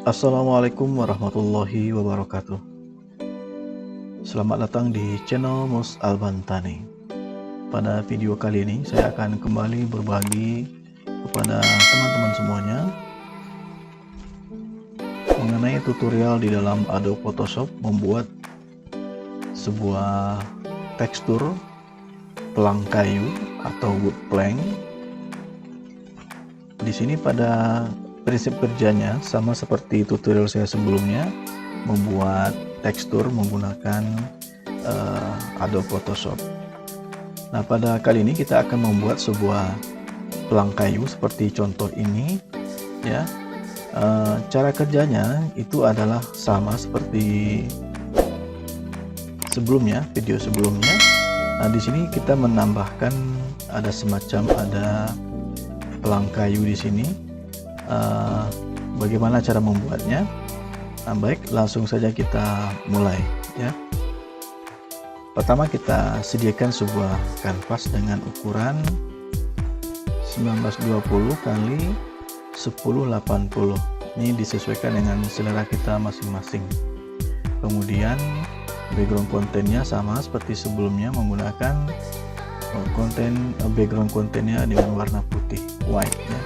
Assalamualaikum warahmatullahi wabarakatuh. Selamat datang di channel Mus Albantani. Pada video kali ini saya akan kembali berbagi kepada teman-teman semuanya mengenai tutorial di dalam Adobe Photoshop membuat sebuah tekstur pelang kayu atau wood plank. Di sini pada prinsip kerjanya sama seperti tutorial saya sebelumnya, membuat tekstur menggunakan Adobe Photoshop. Nah, pada kali ini kita akan membuat sebuah pelang kayu seperti contoh ini ya. Cara kerjanya itu adalah sama seperti sebelumnya, video sebelumnya. Nah, di sini kita menambahkan ada pelang kayu di sini. Bagaimana cara membuatnya? Nah, baik, langsung saja kita mulai ya. Pertama kita sediakan sebuah kanvas dengan ukuran 1920 kali 1080. Ini disesuaikan dengan selera kita masing-masing. Kemudian background kontennya sama seperti sebelumnya, menggunakan background kontennya dengan warna putih, white ya.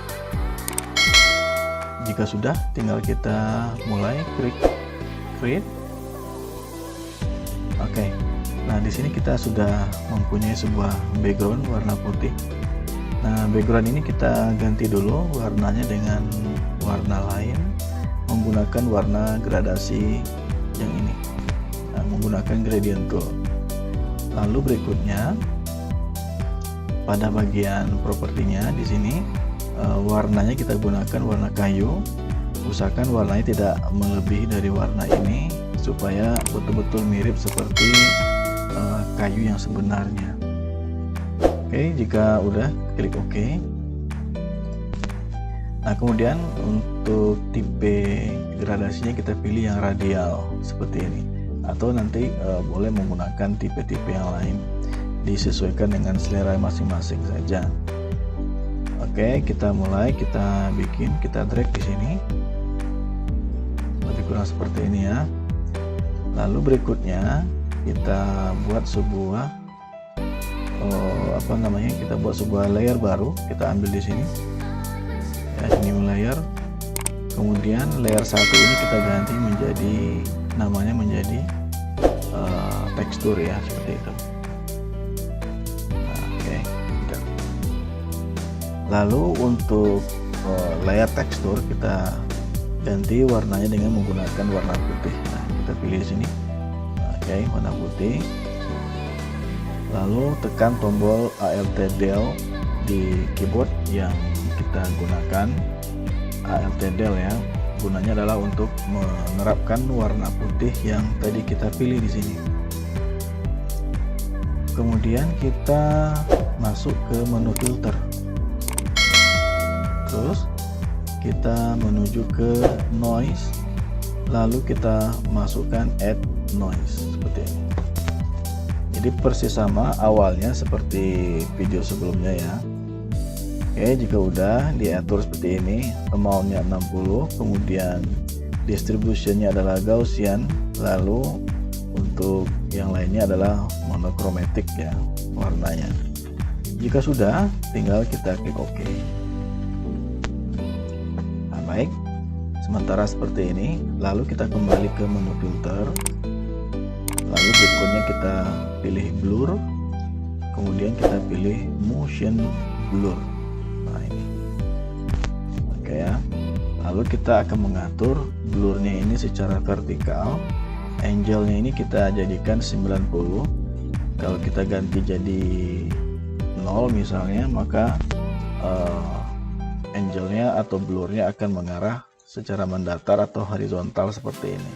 Jika sudah, tinggal kita mulai klik create. Oke. Nah, di sini kita sudah mempunyai sebuah background warna putih. Nah, background ini kita ganti dulu warnanya dengan warna lain menggunakan warna gradasi yang ini. Nah, menggunakan gradient tool. Lalu berikutnya pada bagian propertinya di sini warnanya kita gunakan warna kayu. Usahakan warnanya tidak melebihi dari warna ini supaya betul-betul mirip seperti kayu yang sebenarnya. Oke, jika udah klik OK. Nah, kemudian untuk tipe gradasinya kita pilih yang radial seperti ini, atau nanti boleh menggunakan tipe-tipe yang lain, disesuaikan dengan selera masing-masing saja. Oke, kita mulai, kita bikin, kita drag di sini. Lebih kurang seperti ini ya. Lalu berikutnya kita buat sebuah kita buat sebuah layer baru. Kita ambil di sini. Ya, new layer. Kemudian layer 1 ini kita ganti menjadi namanya menjadi tekstur ya, seperti itu. Lalu untuk layer tekstur kita ganti warnanya dengan menggunakan warna putih. Nah, kita pilih di sini. Oke, warna putih. Lalu tekan tombol Alt Del di keyboard yang kita gunakan. Alt Del ya. Gunanya adalah untuk menerapkan warna putih yang tadi kita pilih di sini. Kemudian kita masuk ke menu filter. Terus kita menuju ke noise, lalu kita masukkan add noise seperti ini. Jadi persis sama awalnya seperti video sebelumnya ya. Oke, jika udah diatur seperti ini, amount-nya 60, kemudian distribution-nya adalah Gaussian, lalu untuk yang lainnya adalah monochromatic ya warnanya. Jika sudah, tinggal kita klik OK. Baik, sementara seperti ini, lalu kita kembali ke menu filter, lalu berikutnya kita pilih blur, kemudian kita pilih motion blur. Nah, ini oke ya. Lalu kita akan mengatur blurnya ini secara vertikal. Angle-nya ini kita jadikan 90. Kalau kita ganti jadi 0 misalnya, maka angle-nya atau blurnya akan mengarah secara mendatar atau horizontal seperti ini.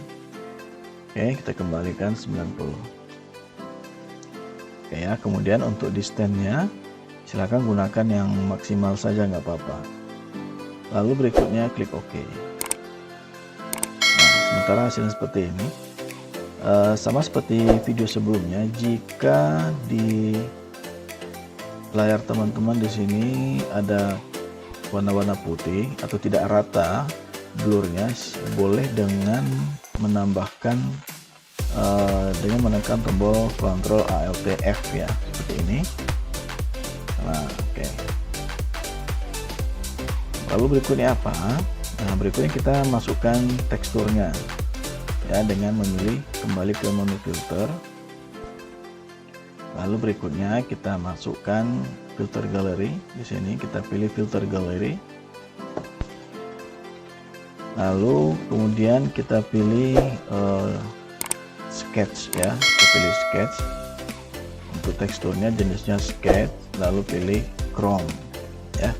Oke, kita kembalikan 90. Oke ya, kemudian untuk distance-nya silakan gunakan yang maksimal saja, nggak apa-apa. Lalu berikutnya klik OK. Nah, sementara hasilnya seperti ini. Sama seperti video sebelumnya, jika di layar teman-teman di sini ada warna-warna putih atau tidak rata, blurnya boleh dengan menambahkan dengan menekan tombol Ctrl Alt F ya, seperti ini. Nah, oke. Lalu berikutnya apa? Nah, berikutnya kita masukkan teksturnya ya dengan memilih kembali ke menu filter. Lalu berikutnya kita masukkan filter gallery. Di sini kita pilih filter gallery. Lalu kemudian kita pilih sketch ya, kita pilih sketch. Untuk teksturnya jenisnya sketch, lalu pilih chrome ya.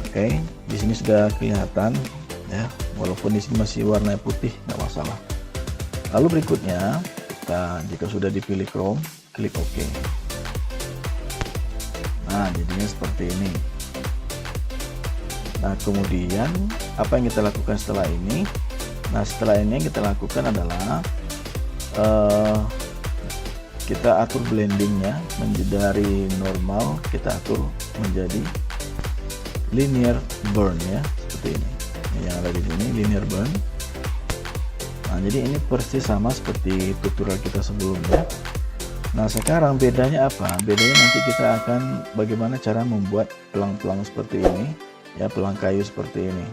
Oke, di sini sudah kelihatan ya, walaupun di sini masih warna putih, nggak masalah. Lalu berikutnya kita, jika sudah dipilih chrome, klik OK. Nah, jadinya seperti ini. Nah, kemudian apa yang kita lakukan setelah ini? Nah, setelah ini yang kita lakukan adalah kita atur blendingnya dari normal, kita atur menjadi linear burn ya, seperti ini. Yang ada di sini linear burn. Nah, jadi ini persis sama seperti tutorial kita sebelumnya. Nah, sekarang bedanya apa? Bedanya nanti kita akan bagaimana cara membuat pelang-pelang seperti ini ya, pelang kayu seperti ini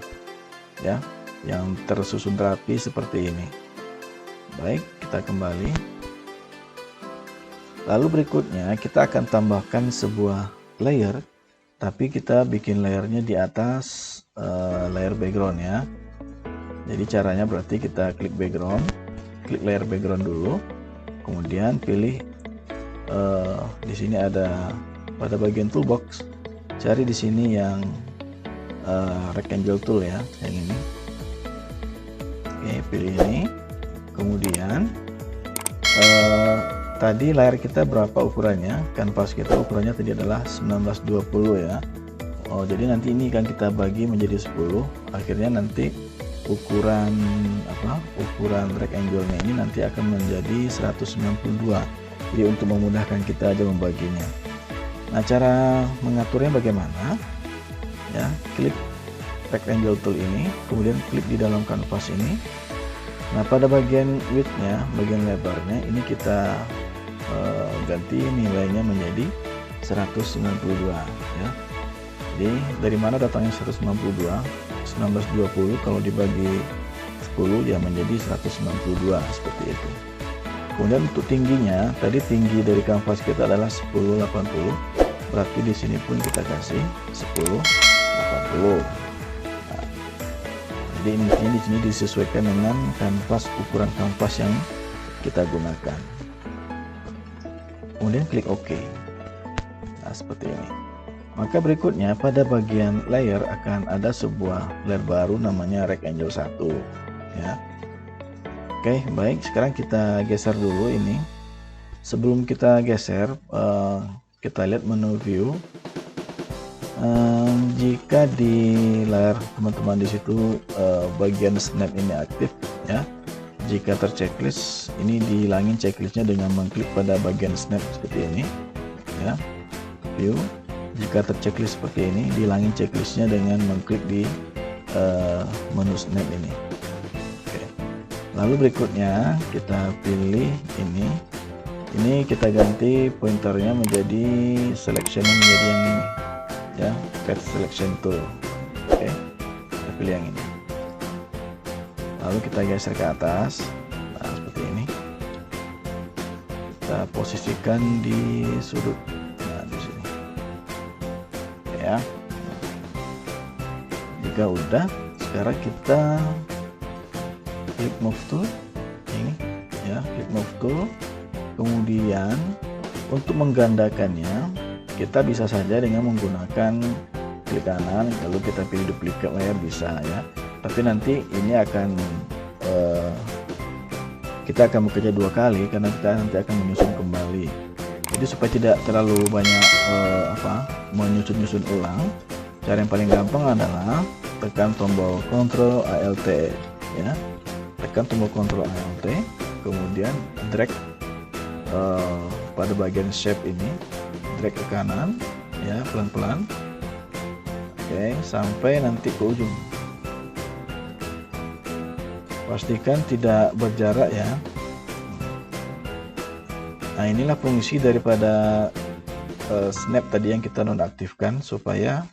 ya, yang tersusun rapi seperti ini. Baik, kita kembali. Lalu berikutnya kita akan tambahkan sebuah layer, tapi kita bikin layernya di atas layer background ya. Jadi caranya berarti kita klik background, klik layer background dulu, kemudian pilih di sini ada pada bagian toolbox, cari di sini yang rectangle tool ya, yang ini. Oke, pilih ini. Kemudian tadi layar kita berapa ukurannya? Kanvas kita ukurannya tadi adalah 1920 ya. Oh, jadi nanti ini kan kita bagi menjadi 10. Akhirnya nanti ukuran ukuran rectangle-nya ini nanti akan menjadi 192. Jadi untuk memudahkan kita aja membaginya. Nah, cara mengaturnya bagaimana? Ya, klik rectangle tool ini, kemudian klik di dalam kanvas ini. Nah, pada bagian width-nya, bagian lebarnya ini kita ganti nilainya menjadi 192 ya. Jadi dari mana datangnya 192? 1920 kalau dibagi 10 ya menjadi 192 seperti itu. Kemudian untuk tingginya, tadi tinggi dari kanvas kita adalah 1080, berarti di sini pun kita kasih 1080. Nah, jadi intinya di sini disesuaikan dengan kanvas, ukuran kanvas yang kita gunakan. Kemudian klik OK. Nah, seperti ini. Maka berikutnya pada bagian layer akan ada sebuah layer baru namanya rectangle 1 ya. Oke, baik, sekarang kita geser dulu ini. Sebelum kita geser, kita lihat menu view. Jika di layar teman-teman di situ bagian snap ini aktif ya, jika terchecklist, ini dihilangin checklistnya dengan mengklik pada bagian snap seperti ini ya, view. Jika terchecklist seperti ini, dihilangin checklistnya dengan mengklik di menu snap ini. Oke. Lalu berikutnya kita pilih ini kita ganti pointernya menjadi selection, menjadi yang ini ya, path selection tool. Oke, kita pilih yang ini. Lalu kita geser ke atas. Nah, seperti ini. Kita posisikan di sudut. Nah, di sini. Ya. Jika udah, sekarang kita klik move tool. Ini ya, klik move tool. Kemudian untuk menggandakannya, kita bisa saja dengan menggunakan klik kanan, lalu kita pilih duplicate layer bisa ya. Tapi nanti ini akan kita akan bekerja dua kali karena kita nanti akan menyusun kembali. Jadi supaya tidak terlalu banyak menyusun ulang, cara yang paling gampang adalah tekan tombol Ctrl Alt ya, tekan tombol Ctrl Alt, kemudian drag pada bagian shape ini, drag ke kanan ya, pelan-pelan. Oke, sampai nanti ke ujung. pastikan tidak berjarak ya. Nah, inilah fungsi daripada snap tadi yang kita nonaktifkan, supaya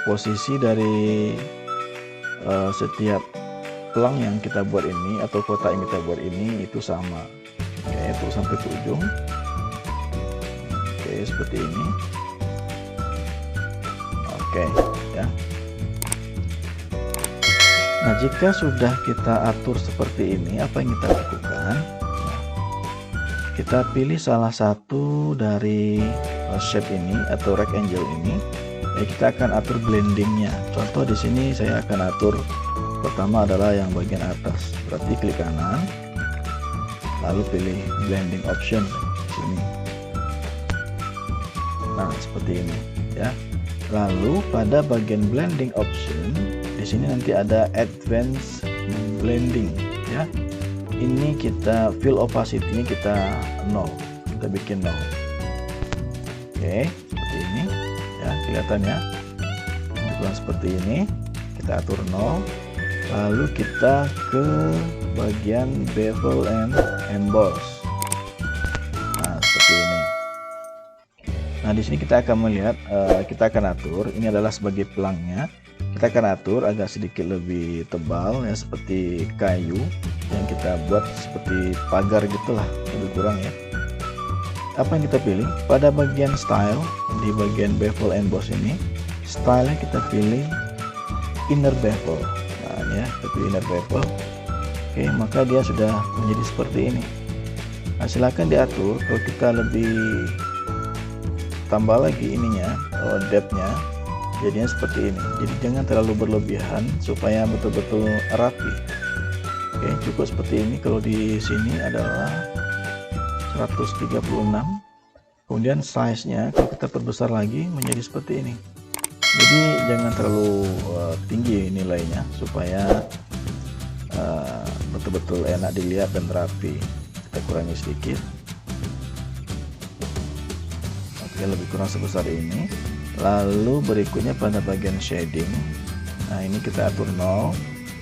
posisi dari setiap pelang yang kita buat ini atau kotak yang kita buat ini itu sama. Oke, itu sampai ke ujung. Oke, seperti ini. Oke ya. Nah, jika sudah kita atur seperti ini, apa yang kita lakukan? Kita pilih salah satu dari shape ini atau rectangle ini. Ya, kita akan atur blendingnya. Contoh di sini saya akan atur pertama adalah yang bagian atas. Berarti klik kanan, lalu pilih blending option sini. Nah, seperti ini ya. Lalu pada bagian blending option di sini nanti ada advanced blending ya. Ini kita fill opacity-nya kita 0, kita bikin 0. Oke, seperti ini ya, kelihatan ya. Kurang seperti ini, kita atur 0. Lalu kita ke bagian bevel and emboss. Nah, seperti ini. Nah, di sini kita akan melihat, kita akan atur, ini adalah sebagai pelangnya. Kita akan atur agak sedikit lebih tebal ya, seperti kayu yang kita buat seperti pagar gitulah, lebih kurang ya. Apa yang kita pilih? Pada bagian style, di bagian bevel emboss ini, stylenya kita pilih inner bevel. Nah, ya, kita pilih inner bevel. Oke, maka dia sudah menjadi seperti ini. Nah, silakan diatur kalau kita lebih tambah lagi ininya, depth-nya, jadinya seperti ini. Jadi jangan terlalu berlebihan supaya betul-betul rapi. Oke, cukup seperti ini. Kalau di sini adalah 136. Kemudian size-nya kalau kita perbesar lagi menjadi seperti ini. Jadi jangan terlalu tinggi nilainya supaya betul-betul enak dilihat dan rapi. Kita kurangi sedikit. Oke, lebih kurang sebesar ini. Lalu berikutnya pada bagian shading. Nah, ini kita atur 0.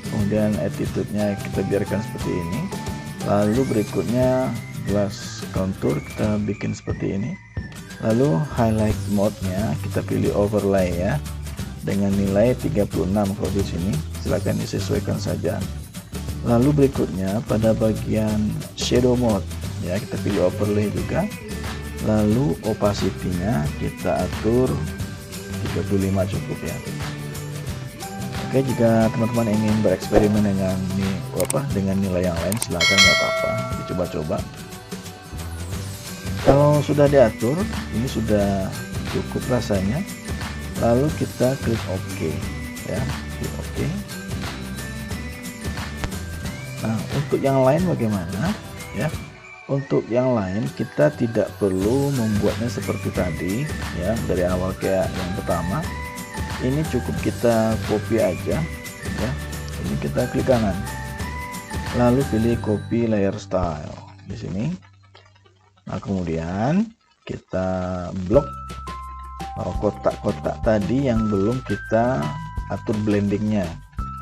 Kemudian attitude-nya kita biarkan seperti ini. Lalu berikutnya glass contour kita bikin seperti ini. Lalu highlight mode-nya kita pilih overlay ya. Dengan nilai 36 kalau di sini. Silahkan disesuaikan saja. Lalu berikutnya pada bagian shadow mode ya, kita pilih overlay juga. Lalu opacity-nya kita atur 35 cukup ya. Oke, jika teman-teman ingin bereksperimen dengan dengan nilai yang lain, silakan, nggak apa-apa, dicoba-coba. Kalau sudah diatur, ini sudah cukup rasanya. Lalu kita klik OK ya, klik OK. Nah, untuk yang lain bagaimana ya? Untuk yang lain kita tidak perlu membuatnya seperti tadi ya, dari awal kayak yang pertama. Ini cukup kita copy aja ya. Ini kita klik kanan, lalu pilih copy layer style di sini. Nah, kemudian kita blok kotak-kotak tadi yang belum kita atur blendingnya,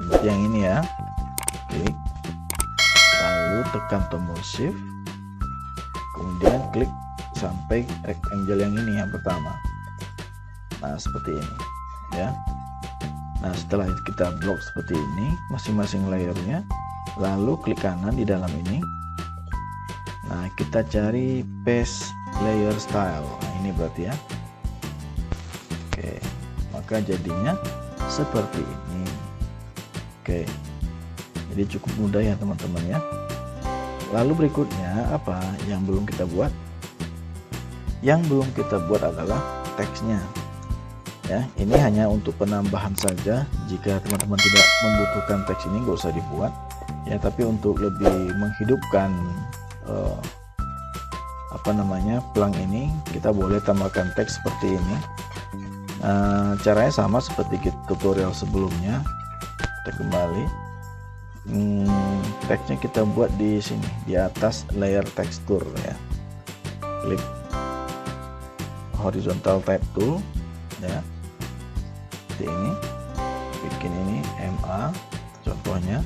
seperti yang ini ya. Klik, lalu tekan tombol shift, kemudian klik sampai rectangle yang ini yang pertama. Nah, seperti ini ya. Nah, setelah kita blok seperti ini masing-masing layernya, lalu klik kanan di dalam ini. Nah, kita cari paste layer style. Nah, ini berarti ya. Oke, maka jadinya seperti ini. Oke, jadi cukup mudah ya teman-teman ya. Lalu berikutnya apa yang belum kita buat? Yang belum kita buat adalah teksnya ya. Ini hanya untuk penambahan saja. Jika teman-teman tidak membutuhkan teks ini, nggak usah dibuat ya. Tapi untuk lebih menghidupkan pelang ini, kita boleh tambahkan teks seperti ini. Caranya sama seperti tutorial sebelumnya. Kita kembali. Teksnya kita buat di sini, di atas layer tekstur ya. Klik horizontal type tool ya, seperti ini. Bikin ini MA contohnya.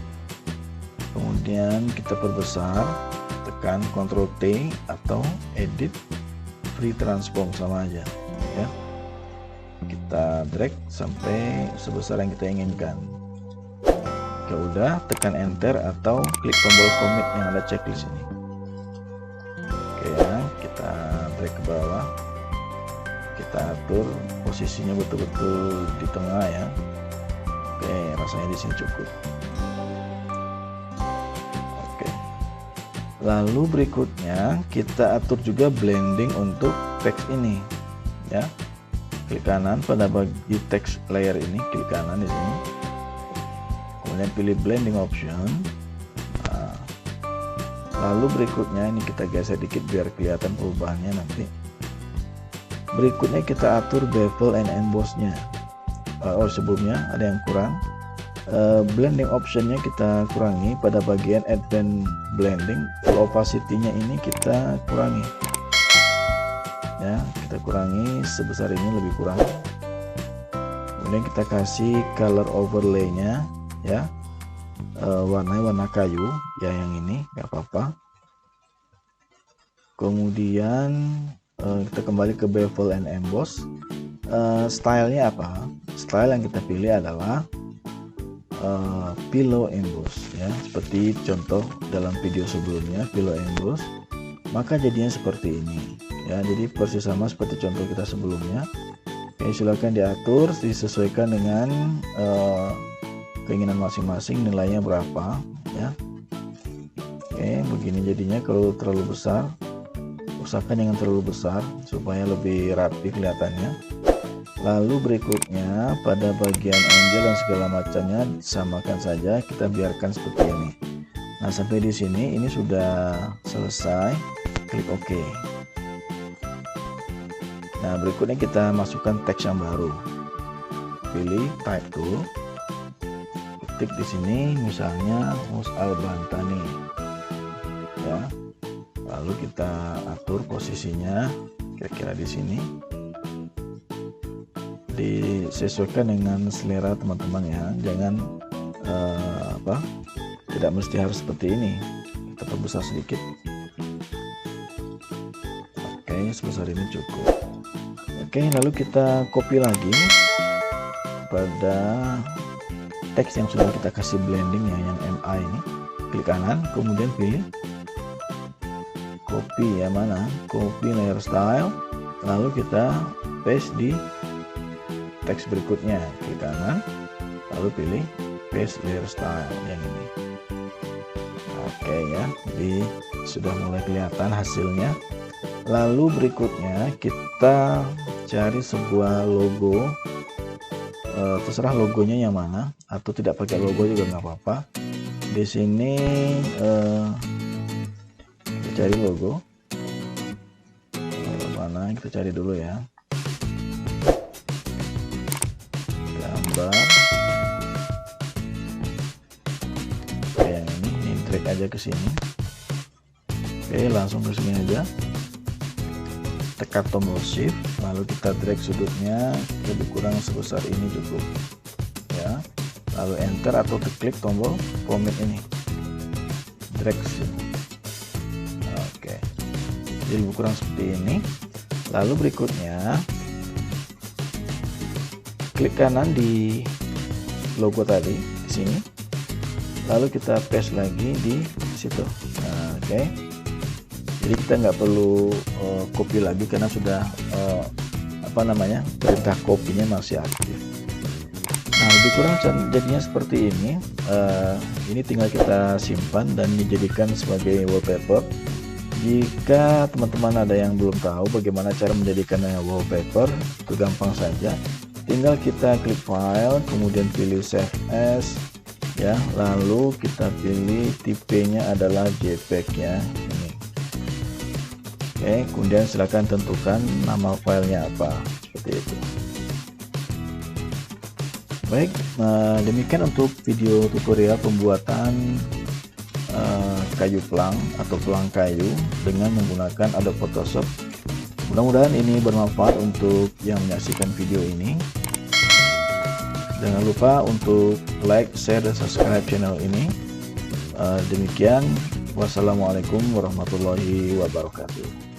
kemudian kita perbesar, tekan Ctrl T atau edit free transform, sama aja ya. Kita drag sampai sebesar yang kita inginkan. Oke, udah, tekan enter atau klik tombol commit yang ada checklist ini. Oke ya, kita drag ke bawah, kita atur posisinya betul-betul di tengah ya. Oke, rasanya di sini cukup. Oke, lalu berikutnya kita atur juga blending untuk teks ini ya. Klik kanan pada bagi text layer ini, klik kanan di sini, kemudian pilih blending option. Nah, lalu berikutnya ini kita geser dikit biar kelihatan perubahannya nanti. Berikutnya kita atur bevel and emboss-nya. Sebelumnya ada yang kurang. Blending optionnya kita kurangi pada bagian advanced blending. Full opacity-nya ini kita kurangi. Ya, kita kurangi sebesar ini, lebih kurang. Kemudian kita kasih color overlay-nya ya, warna kayu ya, yang ini nggak apa-apa. Kemudian kita kembali ke bevel and emboss. Stylenya apa? Style yang kita pilih adalah pillow emboss ya, seperti contoh dalam video sebelumnya, pillow emboss. Maka jadinya seperti ini ya, jadi persis sama seperti contoh kita sebelumnya. Oke, silakan diatur disesuaikan dengan keinginan masing-masing, nilainya berapa ya. Oke, begini jadinya. Kalau terlalu besar, usahakan jangan terlalu besar supaya lebih rapi kelihatannya. Lalu berikutnya pada bagian angel dan segala macamnya samakan saja, kita biarkan seperti ini. Nah, sampai di sini ini sudah selesai. Klik OK. Nah, berikutnya kita masukkan teks yang baru. Pilih type tool, ketik di sini misalnya Mus Albantani ya. Lalu kita atur posisinya kira-kira di sini, disesuaikan dengan selera teman-teman ya. Jangan tidak mesti harus seperti ini. Kita perbesar sedikit. Oke, sebesar ini cukup. Oke, lalu kita copy lagi pada teks yang sudah kita kasih blending ya, yang MA ini. Klik kanan, kemudian pilih copy ya, mana? Copy layer style. Lalu kita paste di teks berikutnya. Klik kanan, lalu pilih paste layer style yang ini. Oke ya, jadi sudah mulai kelihatan hasilnya. Lalu berikutnya kita cari sebuah logo, terserah logonya yang mana, atau tidak pakai logo juga nggak apa-apa. Di sini kita cari logo mana, kita cari dulu ya, gambar kayak ini drag aja ke sini. Oke, langsung ke sini aja, tekan tombol shift, lalu kita drag sudutnya lebih kurang sebesar ini cukup ya. Lalu enter atau klik tombol commit ini, drag sini. Oke, jadi lebih kurang seperti ini. Lalu berikutnya klik kanan di logo tadi di sini, lalu kita paste lagi di situ. Nah, oke. Jadi kita nggak perlu copy lagi karena sudah perintah copy-nya masih aktif. Nah, lebih kurang jadinya seperti ini. Ini tinggal kita simpan dan dijadikan sebagai wallpaper. Jika teman-teman ada yang belum tahu bagaimana cara menjadikannya wallpaper, itu gampang saja. Tinggal kita klik file, kemudian pilih save as ya, lalu kita pilih tipenya adalah JPEG ya. Oke, kemudian silakan tentukan nama filenya apa, seperti itu. Baik, demikian untuk video tutorial pembuatan kayu pelang atau pelang kayu dengan menggunakan Adobe Photoshop. Mudah-mudahan ini bermanfaat untuk yang menyaksikan video ini. Jangan lupa untuk like, share, dan subscribe channel ini. Demikian, wassalamualaikum warahmatullahi wabarakatuh.